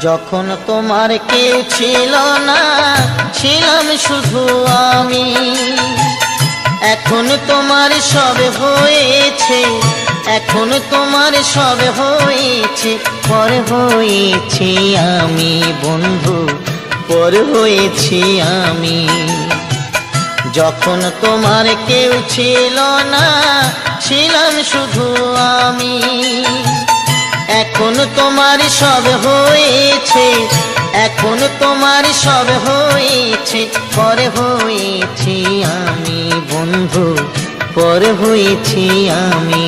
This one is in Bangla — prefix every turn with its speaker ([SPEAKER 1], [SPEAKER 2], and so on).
[SPEAKER 1] যখন তোমার কেউ ছিল না, ছিলাম শুধু আমি। এখন তোমার সব হয়েছে, এখন তোমার সব হয়েছে, পর হয়েছি আমি বন্ধু, পর হয়েছি আমি। যখন তোমার কেউ ছিল না, ছিলাম শুধু আমি। এখন তোমার সব হয়েছে, এখন তোমার সব হয়েছে, পর হয়েছি আমি বন্ধু, পর হয়েছি আমি।